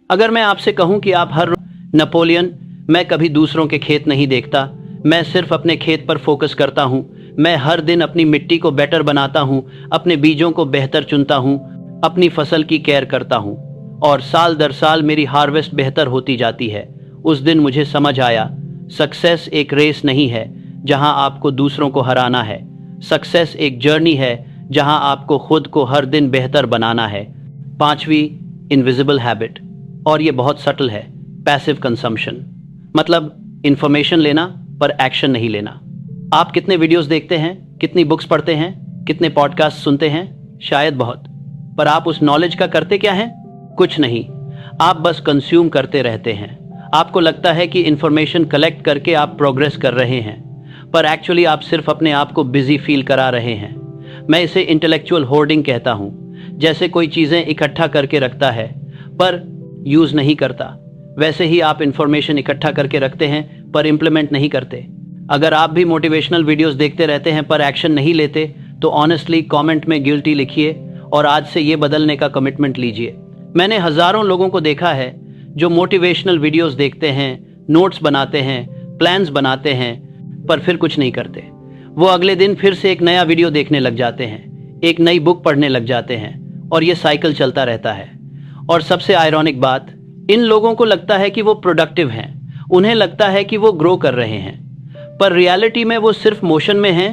अगर मैं आपसे कहूं कि आप हर नेपोलियन, मैं कभी दूसरों के खेत नहीं देखता, मैं सिर्फ अपने खेत पर फोकस करता हूं, मैं हर दिन अपनी मिट्टी को बेटर बनाता हूं, अपने बीजों को बेहतर चुनता हूं, अपनी फसल की केयर करता हूं और साल दर साल मेरी हार्वेस्ट बेहतर होती जाती है, उस दिन मुझे समझ आया सक्सेस एक रेस नहीं है जहां आपको दूसरों को हराना है। सक्सेस एक जर्नी है जहां आपको खुद को हर दिन बेहतर बनाना है। पांचवी, इनविजिबल हैबिट, और ये बहुत सटल है, पैसिव कंजम्पशन। मतलब इंफॉर्मेशन लेना पर एक्शन नहीं लेना। आप कितने वीडियोस देखते हैं, कितनी बुक्स पढ़ते हैं, कितने पॉडकास्ट सुनते हैं? शायद बहुत, पर आप उस नॉलेज का करते क्या हैं? कुछ नहीं, आप बस कंज्यूम करते रहते हैं। आपको लगता है कि इंफॉर्मेशन कलेक्ट करके आप प्रोग्रेस कर रहे हैं, पर एक्चुअली आप सिर्फ अपने आप को बिजी फील करा रहे हैं। मैं इसे इंटेलेक्चुअल होर्डिंग कहता हूं, जैसे कोई चीजें इकट्ठा करके रखता है पर यूज नहीं करता, वैसे ही आप इंफॉर्मेशन इकट्ठा करके रखते हैं पर इंप्लीमेंट नहीं करते। अगर आप भी मोटिवेशनल वीडियोस देखते रहते हैं पर एक्शन नहीं लेते, तो ऑनेस्टली कमेंट में गिल्टी लिखिए और आज से ये बदलने का कमिटमेंट लीजिए। मैंने हजारों लोगों को देखा है जो मोटिवेशनल वीडियोस देखते हैं, नोट्स बनाते हैं, प्लान्स बनाते हैं, पर फिर कुछ नहीं करते। वो अगले दिन फिर से एक नया वीडियो देखने लग जाते हैं, एक नई बुक पढ़ने लग जाते हैं और ये साइकिल चलता रहता है। और सबसे आयरॉनिक बात, इन लोगों को लगता है कि वो प्रोडक्टिव हैं, उन्हें लगता है कि वो ग्रो कर रहे हैं, पर रियलिटी में वो सिर्फ मोशन में हैं,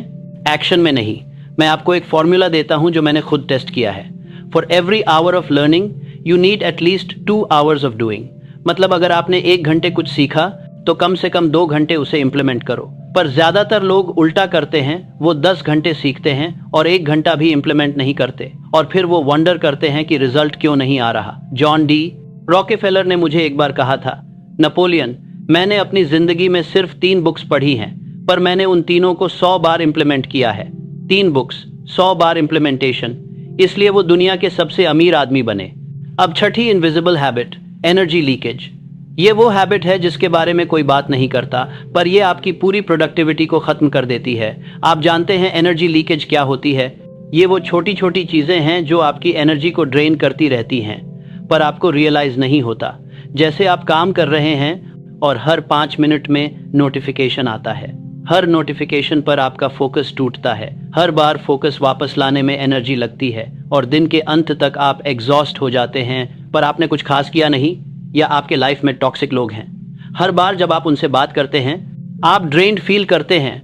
एक्शन में नहीं। मैं आपको एक फॉर्मूला देता हूं जो मैंने खुद टेस्ट किया है। For every hour of learning you need at least 2 hours of doing. मतलब अगर आपने 1 घंटे कुछ सीखा तो कम से कम 2 घंटे उसे इंप्लीमेंट करो। पर ज्यादातर लोग उल्टा करते हैं, वो 10 घंटे सीखते हैं और 1 घंटा भी इंप्लीमेंट नहीं करते और फिर वो वंडर करते हैं कि रिजल्ट क्यों नहीं आ रहा। जॉन डी रॉकेफेलर ने मुझे एक बार कहा था, नेपोलियन, मैंने अपनी जिंदगी में सिर्फ 3 बुक्स पढ़ी हैं, पर मैंने उन तीनों को 100 बार इंप्लीमेंट किया है। 3 बुक्स, 100 बार इंप्लीमेंटेशन, इसलिए वो दुनिया के सबसे अमीर आदमी बने। अब छठी इनविजिबल हैबिट, एनर्जी लीकेज। ये वो हैबिट है जिसके बारे में कोई बात नहीं करता, पर ये आपकी पूरी प्रोडक्टिविटी को खत्म कर देती है। आप जानते हैं एनर्जी लीकेज क्या होती है? ये वो छोटी छोटी चीजें हैं जो आपकी एनर्जी को ड्रेन करती रहती हैं, पर आपको रियलाइज नहीं होता। जैसे आप काम कर रहे हैं और हर 5 मिनट में नोटिफिकेशन आता है, हर नोटिफिकेशन पर आपका फोकस टूटता है, हर बार फोकस वापस लाने में एनर्जी लगती है और दिन के अंत तक आप एग्जॉस्ट हो जाते हैं, पर आपने कुछ खास किया नहीं, या आपके लाइफ में टॉक्सिक लोग हैं। हर बार जब आप उनसे बात करते हैं आप ड्रेन्ड फील करते हैं,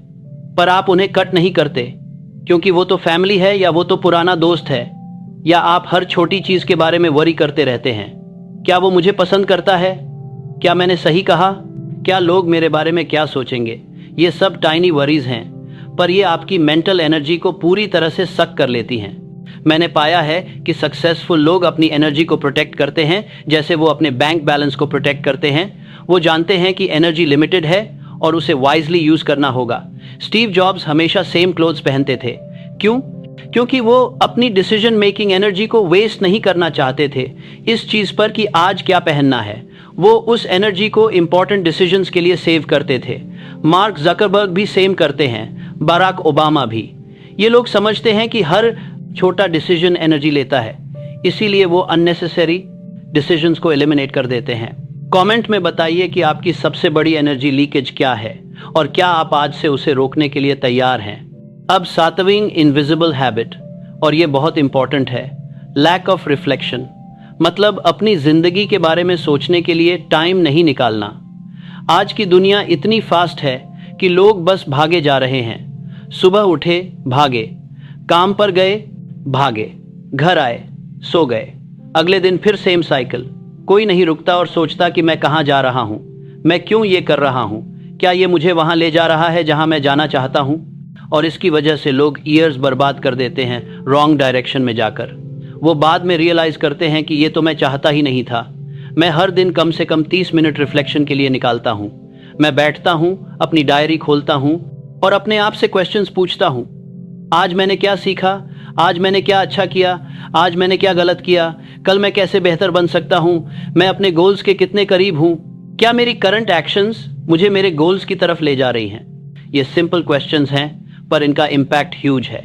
पर आप उन्हें कट नहीं करते क्योंकि वो तो फैमिली है या वो तो पुराना दोस्त है। या आप हर छोटी चीज के बारे में वरी करते रहते हैं, क्या वो मुझे पसंद करता है, क्या मैंने सही कहा, क्या लोग मेरे बारे में क्या सोचेंगे। ये सब टाइनी वरीज हैं, पर ये आपकी मेंटल एनर्जी को पूरी तरह से सक कर लेती हैं। मैंने पाया है कि सक्सेसफुल लोग अपनी एनर्जी को प्रोटेक्ट करते हैं जैसे वो अपने बैंक बैलेंस को प्रोटेक्ट करते हैं। वो जानते हैं कि एनर्जी लिमिटेड है और उसे वाइजली यूज करना होगा। स्टीव जॉब्स हमेशा सेम क्लोथ्स पहनते थे। क्यों? क्योंकि वो अपनी डिसीजन मेकिंग एनर्जी को वेस्ट नहीं करना चाहते थे इस चीज पर कि आज क्या पहनना है। वो उस एनर्जी को इंपॉर्टेंट डिसीजंस के लिए सेव करते थे। मार्क जकरबर्ग भी सेम करते हैं, बराक ओबामा भी। ये लोग समझते हैं कि हर छोटा डिसीजन एनर्जी लेता है, इसीलिए वो अननेसेसरी डिसीजंस को एलिमिनेट कर देते हैं। कमेंट में बताइए कि आपकी सबसे बड़ी एनर्जी लीकेज क्या है और क्या आप आज से उसे रोकने के लिए तैयार हैं। अब 7वीं इनविजिबल हैबिट, और ये बहुत इंपॉर्टेंट है, लैक ऑफ रिफ्लेक्शन। मतलब अपनी जिंदगी के बारे में सोचने के लिए टाइम नहीं निकालना। आज की दुनिया इतनी फास्ट है कि लोग बस भागे जा रहे हैं। सुबह उठे, भागे, काम पर गए, भागे, घर आए, सो गए, अगले दिन फिर सेम साइकिल। कोई नहीं रुकता और सोचता कि मैं कहाँ जा रहा हूँ, मैं क्यों ये कर रहा हूँ, क्या ये मुझे वहाँ ले जा रहा है जहाँ मैं जाना चाहता हूँ। और इसकी वजह से लोग ईयर्स बर्बाद कर देते हैं रॉन्ग डायरेक्शन में जाकर। वो बाद में रियलाइज करते हैं कि ये तो मैं चाहता ही नहीं था। मैं हर दिन कम से कम 30 मिनट रिफ्लेक्शन के लिए निकालता हूँ। मैं बैठता हूँ, अपनी डायरी खोलता हूँ और अपने आप से क्वेश्चंस पूछता हूँ। आज मैंने क्या सीखा, आज मैंने क्या अच्छा किया, आज मैंने क्या गलत किया, कल मैं कैसे बेहतर बन सकता हूँ, मैं अपने गोल्स के कितने करीब हूँ, क्या मेरी करंट एक्शंस मुझे मेरे गोल्स की तरफ ले जा रही हैं। ये सिंपल क्वेश्चंस हैं, पर इनका इम्पैक्ट ह्यूज है,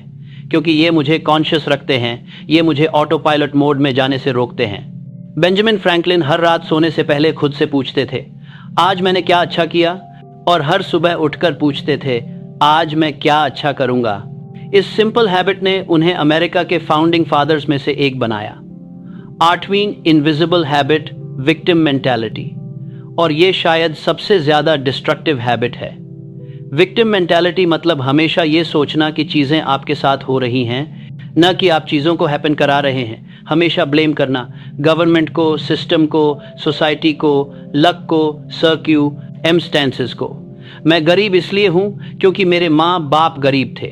क्योंकि ये मुझे कॉन्शियस रखते हैं, ये मुझे ऑटो पायलट मोड में जाने से रोकते हैं। बेंजामिन फ्रैंकलिन हर रात सोने से पहले खुद से पूछते थे, आज मैंने क्या अच्छा किया, और हर सुबह उठकर पूछते थे, आज मैं क्या अच्छा करूंगा। इस सिंपल हैबिट ने उन्हें अमेरिका के फाउंडिंग फादर्स में से एक बनाया। 8वीं इनविजिबल हैबिट, विक्टिम मेंटालिटी, और ये शायद सबसे ज्यादा डिस्ट्रक्टिव हैबिट है। विक्टिम मेंटालिटी मतलब हमेशा ये सोचना कि चीजें आपके साथ हो रही हैं, न कि आप चीजों को हैपन करा रहे हैं। हमेशा ब्लेम करना, गवर्नमेंट को, सिस्टम को, सोसाइटी को, लक को, सर्क्यूस्टेंसेस को। मैं गरीब इसलिए हूं क्योंकि मेरे माँ बाप गरीब थे।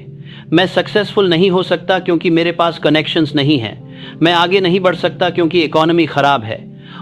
मैं सक्सेसफुल नहीं हो सकता क्योंकि मेरे पास कनेक्शंस नहीं हैं। मैं आगे नहीं बढ़ सकता क्योंकि इकोनॉमी खराब है।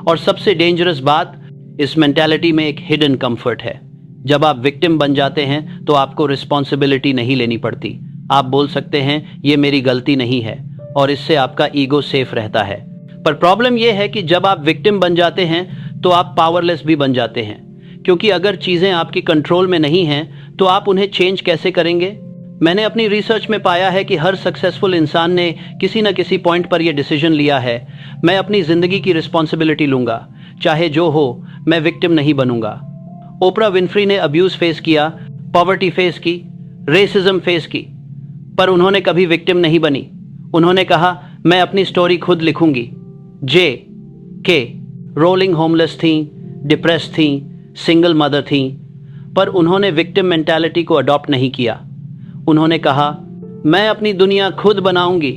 और सबसे डेंजरस बात, इस मेंटालिटी में एक हिडन कंफर्ट है। जब आप विक्टिम बन जाते हैं तो आपको रिस्पॉन्सिबिलिटी नहीं लेनी पड़ती। आप बोल सकते हैं ये मेरी गलती नहीं है, और इससे आपका ईगो सेफ रहता है। पर प्रॉब्लम यह है कि जब आप विक्टिम बन जाते हैं तो आप पावरलेस भी बन जाते हैं, क्योंकि अगर चीजें आपकी कंट्रोल में नहीं हैं तो आप उन्हें चेंज कैसे करेंगे। मैंने अपनी रिसर्च में पाया है कि हर सक्सेसफुल इंसान ने किसी न किसी पॉइंट पर यह डिसीजन लिया है, मैं अपनी जिंदगी की रिस्पॉन्सिबिलिटी लूंगा, चाहे जो हो, मैं विक्टिम नहीं बनूंगा। ओपरा विनफ्री ने अब्यूज फेस किया, पॉवर्टी फेस की, रेसिज्म फेस की, पर उन्होंने कभी विक्टिम नहीं बनी। उन्होंने कहा, मैं अपनी स्टोरी खुद लिखूंगी। जे के रोलिंग होमलेस थी, डिप्रेस थी, सिंगल मदर थी, पर उन्होंने विक्टिम मेंटालिटी को अडॉप्ट नहीं किया। उन्होंने कहा, मैं अपनी दुनिया खुद बनाऊंगी,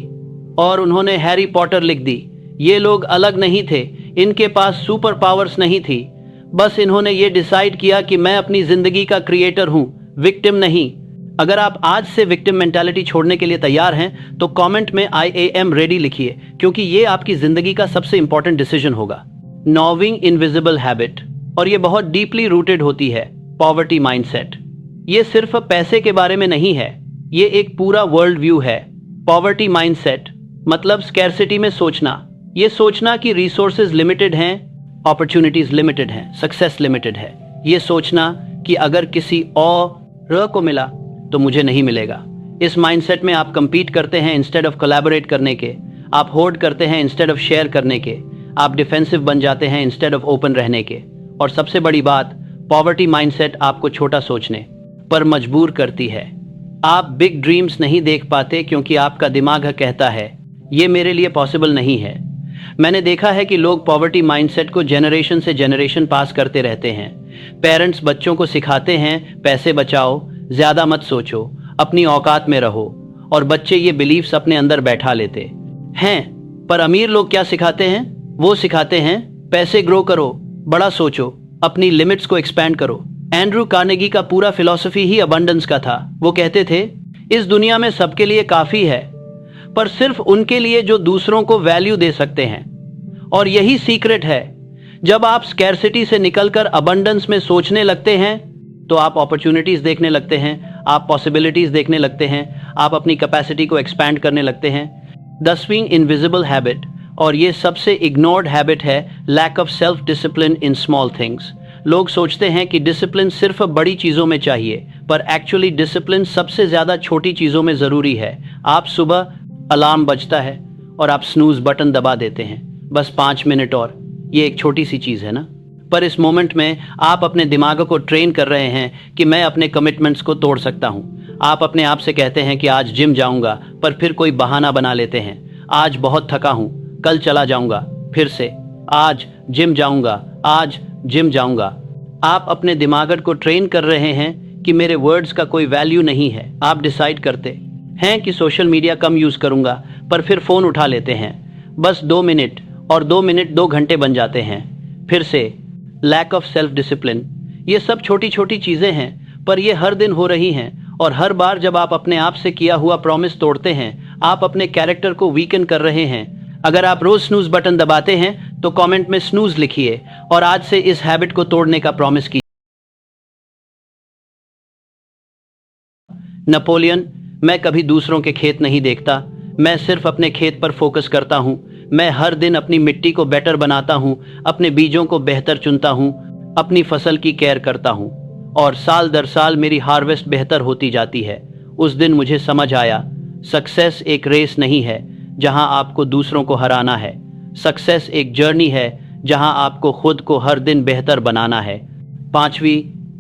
और उन्होंने हैरी पॉटर लिख दी। ये लोग अलग नहीं थे, इनके पास सुपर पावर्स नहीं थी, बस इन्होंने ये डिसाइड किया कि मैं अपनी जिंदगी का क्रिएटर हूं, विक्टिम नहीं। अगर आप आज से विक्टिम मेंटालिटी छोड़ने के लिए तैयार हैं तो कमेंट में आई एम रेडी लिखिए, क्योंकि ये आपकी जिंदगी का सबसे इंपॉर्टेंट डिसीजन होगा। 9वीं इनविजिबल हैबिट, और ये बहुत डीपली रूटेड होती है, पॉवर्टी माइंडसेट। ये सिर्फ पैसे के बारे में नहीं है, ये एक पूरा वर्ल्ड व्यू है। पॉवर्टी माइंडसेट मतलब स्कैर्सिटी में सोचना, ये सोचना कि रिसोर्सेज लिमिटेड हैं, अपॉर्चुनिटीज लिमिटेड हैं, सक्सेस लिमिटेड है। ये सोचना कि अगर किसी और को मिला तो मुझे नहीं मिलेगा। इस माइंडसेट में आप कंपीट करते हैं इंस्टेड ऑफ कोलैबोरेट करने के, आप होर्ड करते हैं इंस्टेड ऑफ शेयर करने के, आप डिफेंसिव बन जाते हैं इंस्टेड ऑफ ओपन रहने के। और सबसे बड़ी बात, पॉवर्टी माइंडसेट आपको छोटा सोचने पर मजबूर करती है। आप बिग ड्रीम्स नहीं देख पाते क्योंकि आपका दिमाग कहता है ये मेरे लिए पॉसिबल नहीं है। मैंने देखा है कि लोग पॉवर्टी माइंडसेट को जनरेशन से जनरेशन पास करते रहते हैं। पेरेंट्स बच्चों को सिखाते हैं पैसे बचाओ, ज्यादा मत सोचो, अपनी औकात में रहो, और बच्चे ये बिलीफ्स अपने अंदर बैठा लेते हैं। पर अमीर लोग क्या सिखाते हैं? वो सिखाते हैं पैसे ग्रो करो, बड़ा सोचो, अपनी लिमिट्स को एक्सपैंड करो। एंड्रू कार्नेगी का पूरा फिलॉसफी ही अबंडेंस का था। वो कहते थे इस दुनिया में सबके लिए काफी है, पर सिर्फ उनके लिए जो दूसरों को वैल्यू दे सकते हैं। और यही सीक्रेट है, जब आप स्कैर्सिटी से निकलकर अबंडेंस में सोचने लगते हैं तो आप अपॉर्चुनिटीज देखने लगते हैं, आप पॉसिबिलिटीज देखने लगते हैं, आप अपनी कैपेसिटी को एक्सपैंड करने लगते हैं। 10वीं इनविजिबल हैबिट, और ये सबसे इग्नोर्ड हैबिट है, lack of self discipline in small things. लोग सोचते हैं कि डिसिप्लिन सिर्फ बड़ी चीजों में चाहिए, पर एक्चुअली डिसिप्लिन सबसे ज्यादा छोटी चीजों में जरूरी है। आप सुबह अलार्म बजता है और आप स्नूज बटन दबा देते हैं, बस 5 मिनट और। ये एक छोटी सी चीज है ना, पर इस मोमेंट में आप अपने दिमाग को ट्रेन कर रहे हैं कि मैं अपने कमिटमेंट्स को तोड़ सकता हूं। आप अपने आप से कहते हैं कि आज जिम जाऊंगा, पर फिर कोई बहाना बना लेते हैं, आज बहुत थका हूं, कल चला जाऊंगा। फिर से आज जिम जाऊंगा, आज जिम जाऊंगा। आप अपने दिमाग को ट्रेन कर रहे हैं कि मेरे वर्ड्स का कोई वैल्यू नहीं है। आप डिसाइड करते हैं कि सोशल मीडिया कम यूज करूंगा, पर फिर फोन उठा लेते हैं, बस 2 मिनट, और 2 मिनट 2 घंटे बन जाते हैं। फिर से लैक ऑफ सेल्फ डिसिप्लिन। ये सब छोटी छोटी चीजें हैं, पर ये हर दिन हो रही हैं, और हर बार जब आप अपने आप से किया हुआ प्रॉमिस तोड़ते हैं, आप अपने कैरेक्टर को वीकन कर रहे हैं। अगर आप रोज स्नूज बटन दबाते हैं तो कमेंट में स्नूज लिखिए और आज से इस हैबिट को तोड़ने का प्रॉमिस कीजिए। नेपोलियन, मैं कभी दूसरों के खेत नहीं देखता, मैं सिर्फ अपने खेत पर फोकस करता हूं। मैं हर दिन अपनी मिट्टी को बेटर बनाता हूं, अपने बीजों को बेहतर चुनता हूं, अपनी फसल की केयर करता हूं, और साल दर साल मेरी हार्वेस्ट बेहतर होती जाती है। उस दिन मुझे समझ आया, सक्सेस एक रेस नहीं है जहां आपको दूसरों को हराना है। सक्सेस एक जर्नी है जहां आपको खुद को हर दिन बेहतर बनाना है। पांचवी,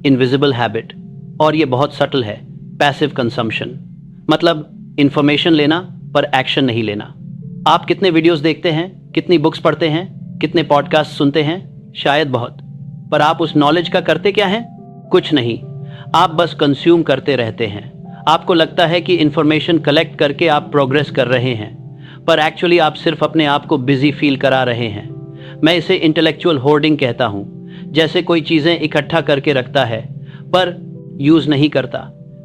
इनविजिबल हैबिट, और ये बहुत सटल है, पैसिव कंजम्पशन। मतलब इंफॉर्मेशन लेना पर एक्शन नहीं लेना। आप कितने वीडियोस देखते हैं, कितनी बुक्स पढ़ते हैं, कितने पॉडकास्ट सुनते हैं? शायद बहुत, पर आप उस नॉलेज का करते क्या हैं? कुछ नहीं। आप बस कंज्यूम करते रहते हैं। आपको लगता है कि इंफॉर्मेशन कलेक्ट करके आप प्रोग्रेस कर रहे हैं, पर एक्चुअली आप सिर्फ अपने आप को बिजी फील करा रहे हैं। मैं इसे इंटेलेक्चुअल होर्डिंग कहता हूं। जैसे कोई चीजें इकट्ठा करके रखता है पर यूज नहीं करता,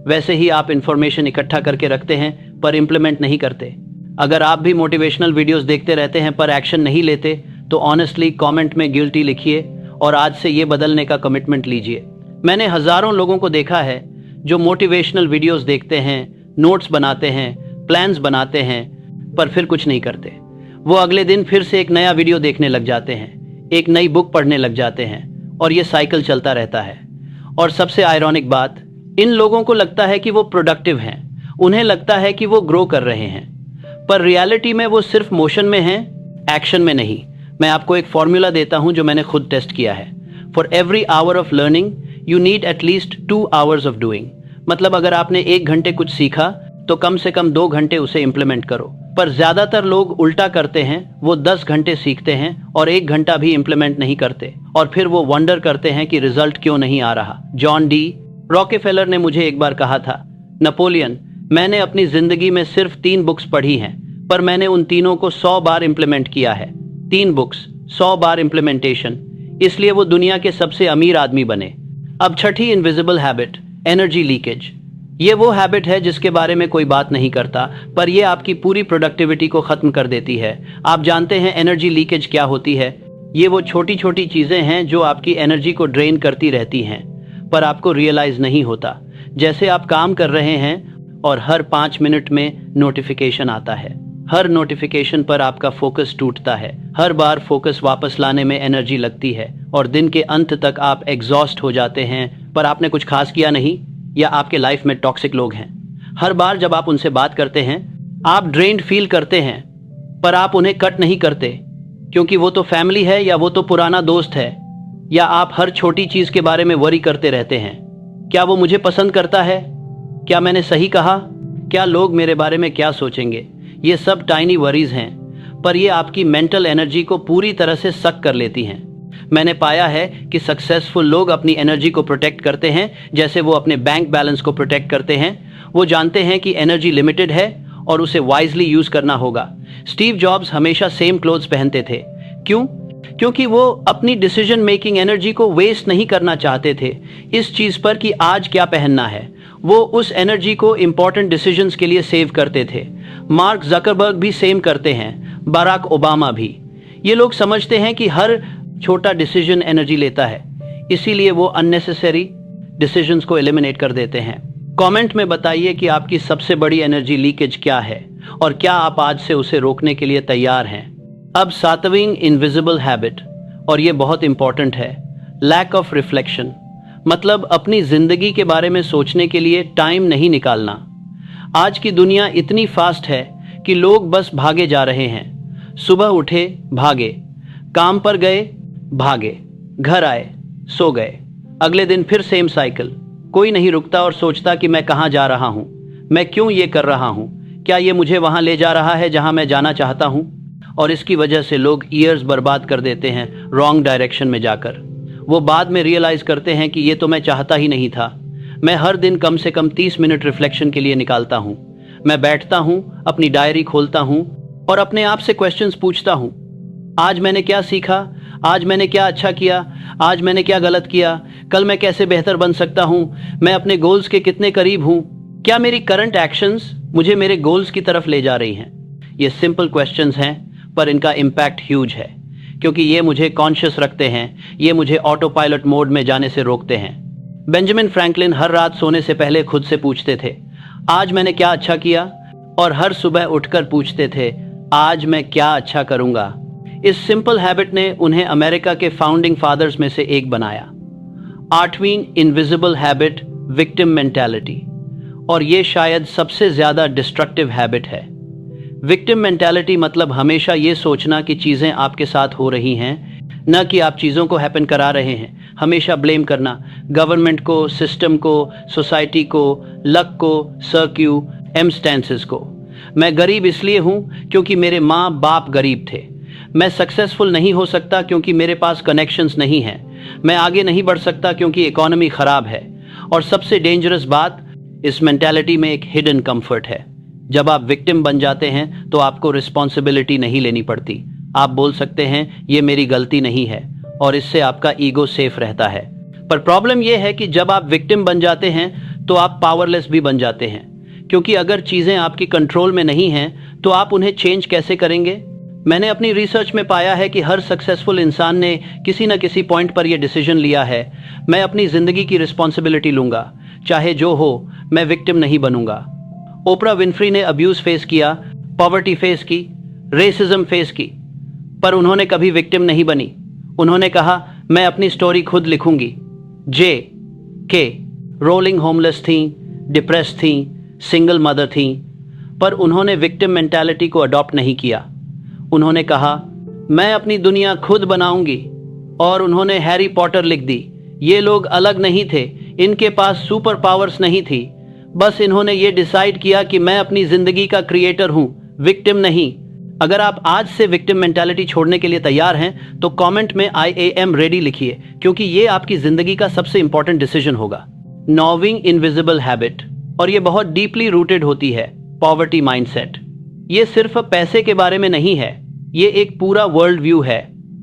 वैसे ही आप इंफॉर्मेशन इकट्ठा करके रखते हैं पर इंप्लीमेंट नहीं करते। अगर आप भी मोटिवेशनल वीडियोस देखते रहते हैं पर एक्शन नहीं लेते, तो ऑनेस्टली कमेंट में गिल्टी लिखिए और आज से ये बदलने का कमिटमेंट लीजिए। मैंने हजारों लोगों को देखा है जो मोटिवेशनल वीडियोस देखते हैं, नोट्स बनाते हैं, प्लान्स बनाते हैं, पर फिर कुछ नहीं करते। वो अगले दिन फिर से एक नया वीडियो देखने लग जाते हैं, एक नई बुक पढ़ने लग जाते हैं, और ये साइकिल चलता रहता है। और सबसे आयरॉनिक बात, इन लोगों को लगता है कि वो प्रोडक्टिव हैं, उन्हें लगता है कि वो ग्रो कर रहे हैं, पर रियलिटी में वो सिर्फ मोशन में हैं, एक्शन में नहीं। मैं आपको एक फॉर्मूला देता हूं जो मैंने खुद टेस्ट किया है। For every hour of learning you need at least 2 hours of doing. मतलब अगर आपने 1 घंटे कुछ सीखा तो कम से कम 2 घंटे उसे इंप्लीमेंट करो। पर ज्यादातर लोग उल्टा करते हैं, वो 10 घंटे सीखते हैं और 1 घंटा भी इंप्लीमेंट नहीं करते, और फिर वो वंडर करते हैं कि रिजल्ट क्यों नहीं आ रहा। जॉन डी रॉकेफेलर ने मुझे एक बार कहा था, नेपोलियन, मैंने अपनी जिंदगी में सिर्फ 3 बुक्स पढ़ी हैं, पर मैंने उन तीनों को 100 बार इंप्लीमेंट किया है। 3 बुक्स, 100 बार इंप्लीमेंटेशन, इसलिए वो दुनिया के सबसे अमीर आदमी बने। अब छठी इनविजिबल हैबिट, एनर्जी लीकेज। ये वो हैबिट है जिसके बारे में कोई बात नहीं करता, पर ये आपकी पूरी प्रोडक्टिविटी को खत्म कर देती है। आप जानते हैं एनर्जी लीकेज क्या होती है? ये वो छोटी छोटी चीजें हैं जो आपकी एनर्जी को ड्रेन करती रहती हैं, पर आपको रियलाइज नहीं होता। जैसे आप काम कर रहे हैं और हर 5 मिनट में नोटिफिकेशन आता है, हर नोटिफिकेशन पर आपका फोकस टूटता है, हर बार फोकस वापस लाने में एनर्जी लगती है, और दिन के अंत तक आप एग्जॉस्ट हो जाते हैं, पर आपने कुछ खास किया नहीं, या आपके लाइफ में टॉक्सिक लोग हैं। हर बार जब आप उनसे बात करते हैं आप ड्रेन्ड फील करते हैं, पर आप उन्हें कट नहीं करते, क्योंकि वो तो फैमिली है या वो तो पुराना दोस्त है। या आप हर छोटी चीज के बारे में वरी करते रहते हैं, क्या वो मुझे पसंद करता है, क्या मैंने सही कहा, क्या लोग मेरे बारे में क्या सोचेंगे। ये सब टाइनी वरीज हैं, पर ये आपकी मेंटल एनर्जी को पूरी तरह से सक कर लेती हैं। मैंने पाया है कि सक्सेसफुल लोग अपनी एनर्जी को प्रोटेक्ट करते हैं जैसे वो अपने बैंक बैलेंस को प्रोटेक्ट करते हैं। वो जानते हैं कि एनर्जी लिमिटेड है और उसे वाइजली यूज करना होगा। स्टीव जॉब्स हमेशा सेम क्लोथ्स पहनते थे। क्यों? क्योंकि वो अपनी डिसीजन मेकिंग एनर्जी को वेस्ट नहीं करना चाहते थे इस चीज पर कि आज क्या पहनना है। वो उस एनर्जी को इंपॉर्टेंट डिसीजंस के लिए सेव करते थे। मार्क जकरबर्ग भी सेम करते हैं, बराक ओबामा भी। ये लोग समझते हैं कि हर छोटा डिसीजन एनर्जी लेता है, इसीलिए वो अननेसेसरी डिसीजंस को एलिमिनेट कर देते हैं। कमेंट में बताइए कि आपकी सबसे बड़ी एनर्जी लीकेज क्या है और क्या आप आज से उसे रोकने के लिए तैयार हैं। अब 7वीं इनविजिबल हैबिट, और ये बहुत इंपॉर्टेंट है, लैक ऑफ रिफ्लेक्शन। मतलब अपनी जिंदगी के बारे में सोचने के लिए टाइम नहीं निकालना। आज की दुनिया इतनी फास्ट है कि लोग बस भागे जा रहे हैं। सुबह उठे, भागे, काम पर गए, भागे, घर आए, सो गए, अगले दिन फिर सेम साइकिल। कोई नहीं रुकता और सोचता कि मैं कहाँ जा रहा हूँ, मैं क्यों ये कर रहा हूँ, क्या ये मुझे वहाँ ले जा रहा है जहाँ मैं जाना चाहता हूँ। और इसकी वजह से लोग ईयर्स बर्बाद कर देते हैं रॉन्ग डायरेक्शन में जाकर। वो बाद में रियलाइज करते हैं कि ये तो मैं चाहता ही नहीं था। मैं हर दिन कम से कम 30 मिनट रिफ्लेक्शन के लिए निकालता हूँ। मैं बैठता हूँ, अपनी डायरी खोलता हूँ और अपने आप से क्वेश्चंस पूछता हूँ। आज मैंने क्या सीखा, आज मैंने क्या अच्छा किया, आज मैंने क्या गलत किया, कल मैं कैसे बेहतर बन सकता हूँ, मैं अपने गोल्स के कितने करीब हूँ, क्या मेरी करंट एक्शंस मुझे मेरे गोल्स की तरफ ले जा रही हैं। ये सिंपल क्वेश्चंस हैं, पर इनका इम्पैक्ट ह्यूज है, क्योंकि ये मुझे कॉन्शियस रखते हैं, ये मुझे ऑटो पायलट मोड में जाने से रोकते हैं। बेंजामिन फ्रैंकलिन हर रात सोने से पहले खुद से पूछते थे, आज मैंने क्या अच्छा किया, और हर सुबह उठकर पूछते थे, आज मैं क्या अच्छा करूंगा। इस सिंपल हैबिट ने उन्हें अमेरिका के फाउंडिंग फादर्स में से एक बनाया। 8वीं इनविजिबल हैबिट, विक्टिम मेंटालिटी, और ये शायद सबसे ज्यादा डिस्ट्रक्टिव हैबिट है। विक्टिम मेंटालिटी मतलब हमेशा ये सोचना कि चीज़ें आपके साथ हो रही हैं, न कि आप चीज़ों को हैपन करा रहे हैं। हमेशा ब्लेम करना गवर्नमेंट को, सिस्टम को, सोसाइटी को, लक को, सर्क्यूस्टेंसेस को। मैं गरीब इसलिए हूँ क्योंकि मेरे माँ बाप गरीब थे। मैं सक्सेसफुल नहीं हो सकता क्योंकि मेरे पास कनेक्शंस नहीं हैं। मैं आगे नहीं बढ़ सकता क्योंकि इकोनॉमी ख़राब है। और सबसे डेंजरस बात, इस मेंटालिटी में एक हिडन कंफर्ट है। जब आप विक्टिम बन जाते हैं तो आपको रिस्पॉन्सिबिलिटी नहीं लेनी पड़ती। आप बोल सकते हैं ये मेरी गलती नहीं है, और इससे आपका ईगो सेफ रहता है। पर प्रॉब्लम यह है कि जब आप विक्टिम बन जाते हैं तो आप पावरलेस भी बन जाते हैं, क्योंकि अगर चीज़ें आपकी कंट्रोल में नहीं हैं तो आप उन्हें चेंज कैसे करेंगे। मैंने अपनी रिसर्च में पाया है कि हर सक्सेसफुल इंसान ने किसी न किसी पॉइंट पर यह डिसीजन लिया है, मैं अपनी ज़िंदगी की रिस्पॉन्सिबिलिटी लूँगा, चाहे जो हो, मैं विक्टिम नहीं बनूंगा। ओपरा विन्फ्री ने अब्यूज़ फेस किया, पॉवर्टी फेस की, रेसिज्म फेस की, पर उन्होंने कभी विक्टिम नहीं बनी। उन्होंने कहा, मैं अपनी स्टोरी खुद लिखूंगी। के रोलिंग होमलेस थी, डिप्रेस थी, सिंगल मदर थी, पर उन्होंने विक्टिम मेंटालिटी को अडॉप्ट नहीं किया। उन्होंने कहा, मैं अपनी दुनिया खुद बनाऊंगी, और उन्होंने हैरी पॉटर लिख दी। ये लोग अलग नहीं थे, इनके पास सुपर पावर्स नहीं थी, बस इन्होंने ये डिसाइड किया कि मैं अपनी जिंदगी का क्रिएटर हूं, विक्टिम नहीं। अगर आप आज से विक्टिम मेंटालिटी छोड़ने के लिए तैयार हैं तो कमेंट में आई एम रेडी लिखिए, क्योंकि ये आपकी जिंदगी का सबसे इंपॉर्टेंट डिसीजन होगा। नॉविंग इनविजिबल हैबिट, और ये बहुत डीपली रूटेड होती है। पॉवर्टी माइंडसेट, ये सिर्फ पैसे के बारे में नहीं है, ये एक पूरा वर्ल्ड व्यू है।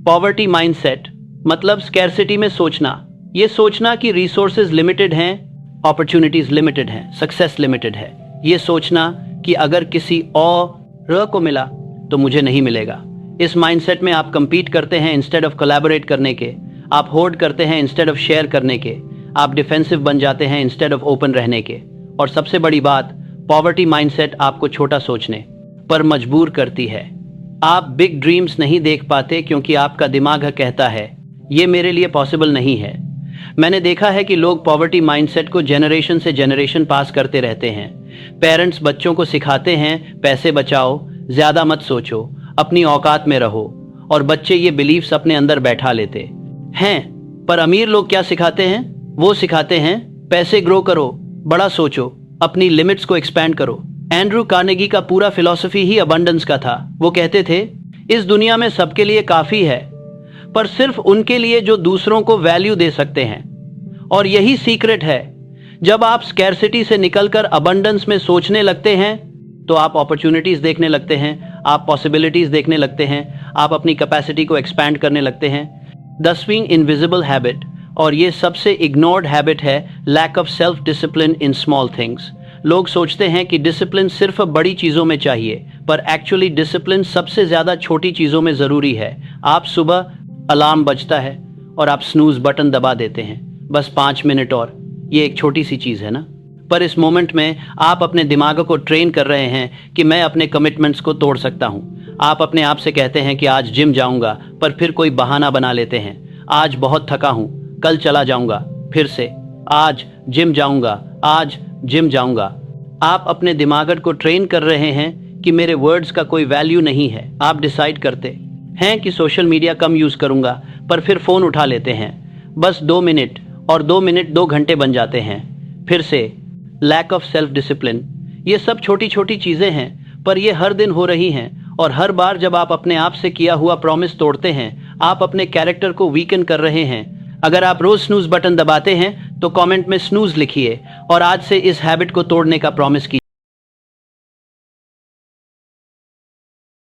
पॉवर्टी माइंडसेट मतलब स्कैर्सिटी में सोचना, ये सोचना कि रिसोर्सेज लिमिटेड हैं, अपॉर्चुनिटीज लिमिटेड हैं, सक्सेस लिमिटेड है। ये सोचना कि अगर किसी और को मिला तो मुझे नहीं मिलेगा। इस माइंडसेट में आप कंपीट करते हैं इंस्टेड ऑफ कोलैबोरेट करने के, आप होर्ड करते हैं इंस्टेड ऑफ शेयर करने के, आप डिफेंसिव बन जाते हैं इंस्टेड ऑफ ओपन रहने के। और सबसे बड़ी बात, पॉवर्टी माइंडसेट आपको छोटा सोचने पर मजबूर करती है। आप बिग ड्रीम्स नहीं देख पाते क्योंकि आपका दिमाग कहता है ये मेरे लिए पॉसिबल नहीं है। मैंने देखा है कि लोग पॉवर्टी माइंडसेट को जनरेशन से जनरेशन पास करते रहते हैं। पेरेंट्स बच्चों को सिखाते हैं पैसे बचाओ, ज्यादा मत सोचो, अपनी औकात में रहो, और बच्चे ये बिलीफ्स अपने अंदर बैठा लेते हैं। पर अमीर लोग क्या सिखाते हैं? वो सिखाते हैं पैसे ग्रो करो, बड़ा सोचो, अपनी लिमिट्स को एक्सपैंड करो। एंड्रू कार्नेगी का पूरा फिलॉसफी ही अबंडेंस का था। वो कहते थे इस दुनिया में सबके लिए काफी है, पर सिर्फ उनके लिए जो दूसरों को वैल्यू दे सकते हैं। और यही सीक्रेट है। जब आप स्कैर्सिटी से निकलकर अबंडेंस में सोचने लगते हैं तो आप अपॉर्चुनिटीज देखने लगते हैं, आप पॉसिबिलिटीज देखने लगते हैं, आप अपनी कैपेसिटी को एक्सपैंड करने लगते हैं। 10वीं इनविजिबल हैबिट, और ये सबसे इग्नोर्ड हैबिट है, lack of self discipline in small things. लोग सोचते हैं कि डिसिप्लिन सिर्फ बड़ी चीज़ों में चाहिए, पर एक्चुअली डिसिप्लिन सबसे ज़्यादा छोटी चीज़ों में ज़रूरी है। आप सुबह अलार्म बजता है और आप स्नूज बटन दबा देते हैं, बस 5 मिनट और, ये एक छोटी सी चीज़ है ना, पर इस मोमेंट में आप अपने दिमाग को ट्रेन कर रहे हैं कि मैं अपने कमिटमेंट्स को तोड़ सकता हूँ। आप अपने आप से कहते हैं कि आज जिम जाऊँगा, पर फिर कोई बहाना बना लेते हैं, आज बहुत थका हूँ, कल चला जाऊँगा, फिर से आज जिम जाऊँगा, आज जिम जाऊँगा। आप अपने दिमाग को ट्रेन कर रहे हैं कि मेरे वर्ड्स का कोई वैल्यू नहीं है। आप डिसाइड करते हैं कि सोशल मीडिया कम यूज़ करूँगा, पर फिर फ़ोन उठा लेते हैं, बस 2 मिनट, और 2 मिनट 2 घंटे बन जाते हैं। फिर से लैक ऑफ सेल्फ डिसिप्लिन। ये सब छोटी छोटी चीज़ें हैं, पर ये हर दिन हो रही हैं, और हर बार जब आप अपने आप से किया हुआ प्रॉमिस तोड़ते हैं, आप अपने कैरेक्टर को वीकन कर रहे हैं। अगर आप रोज स्नूज बटन दबाते हैं तो कमेंट में स्नूज लिखिए और आज से इस हैबिट को तोड़ने का प्रॉमिस कीजिए।